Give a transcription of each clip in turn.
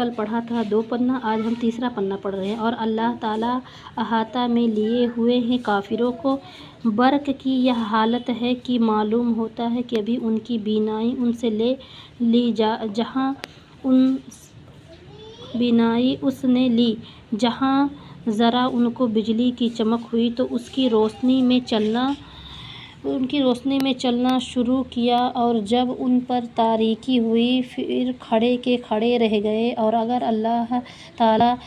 कल पढ़ा था 2 पन्ना, आज हम तीसरा पन्ना पढ़ रहे हैं। और अल्लाह ताला अहाता में लिए हुए हैं काफिरों को। बर्क की यह हालत है कि मालूम होता है कि अभी उनकी बीनाई उनसे ले ली जहाँ बीनाई उसने ली, जहाँ ज़रा उनको बिजली की चमक हुई तो उनकी रोशनी में चलना शुरू किया, और जब उन पर तारीकी हुई फिर खड़े के खड़े रह गए। और अगर अल्लाह ताला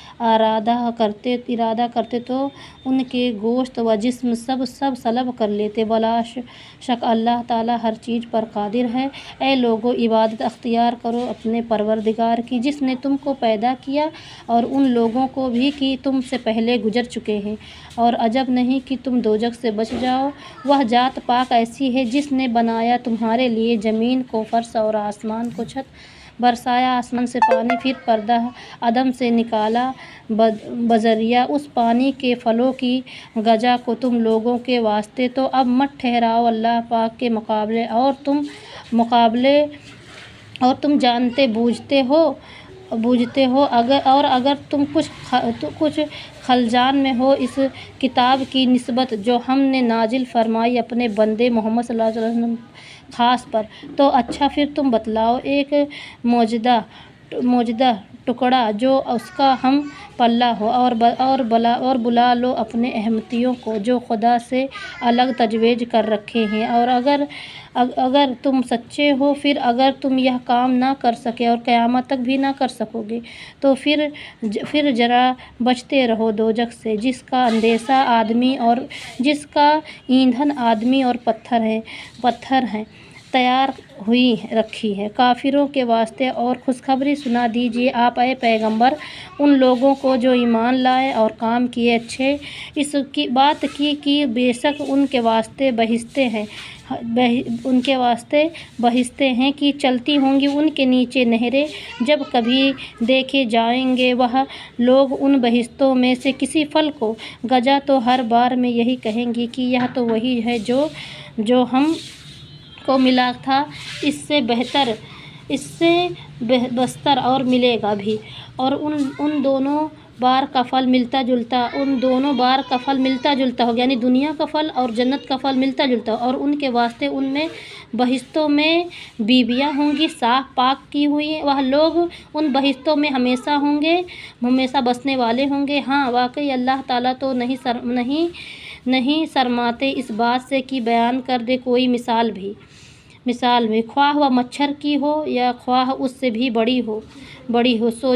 इरादा करते तो उनके गोश्त व जिस्म सब सलब कर लेते। बला शक अल्लाह ताला हर चीज़ पर कादिर है। ऐ लोगों, इबादत अख्तियार करो अपने परवरदिगार की, जिसने तुमको पैदा किया और उन लोगों को भी कि तुमसे पहले गुजर चुके हैं, और अजब नहीं कि तुम दोजख से बच जाओ। वह जात पाक ऐसी है जिसने बनाया तुम्हारे लिए ज़मीन को फर्श और आसमान को छत, बरसाया आसमान से पानी, फिर पर्दा अदम से निकाला बजरिया उस पानी के फलों की गजा को तुम लोगों के वास्ते। तो अब मत ठहराओ अल्लाह पाक के मुकाबले, और तुम जानते बूझते हो अगर तुम कुछ खलजान में हो इस किताब की निस्बत जो हमने नाजिल फरमाई अपने बंदे मोहम्मद सल्लल्लाहु अलैहि वसल्लम खास पर, तो अच्छा फिर तुम बतलाओ एक मौजूदा टुकड़ा जो उसका हम पल्ला हो, और बुला लो अपने अहमतियों को जो खुदा से अलग तजवीज़ कर रखे हैं। और अगर तुम सच्चे हो, फिर अगर तुम यह काम ना कर सके और क़यामत तक भी ना कर सकोगे, तो फिर जरा बचते रहो दोजख से, जिसका अंदेशा आदमी और जिसका ईंधन आदमी और पत्थर हैं तैयार हुई रखी है काफिरों के वास्ते। और खुशखबरी सुना दीजिए आप ऐ पैगंबर उन लोगों को जो ईमान लाए और काम किए अच्छे, इसकी बात की कि बेशक उनके वास्ते बहिश्तें हैं कि चलती होंगी उनके नीचे नहरें, जब कभी देखे जाएंगे वह लोग उन बहिश्तों में से किसी फल को गजा, तो हर बार में यही कहेंगी कि यह तो वही है जो हम को मिला था, इससे बस्तर और मिलेगा भी। और उन दोनों बार का फल मिलता जुलता होगा, यानी दुनिया का फल और जन्नत का फल मिलता जुलता, और उनके वास्ते उनमें बहिश्तों में बीबियाँ होंगी साफ पाक की हुई। वह लोग उन बहिश्तों में हमेशा बसने वाले होंगे। हाँ, वाकई अल्लाह ताला तो नहीं शर्माते इस बात से कि बयान कर दे कोई मिसाल भी, ख्वाह वह मच्छर की हो या ख्वाह उससे भी बड़ी हो। सो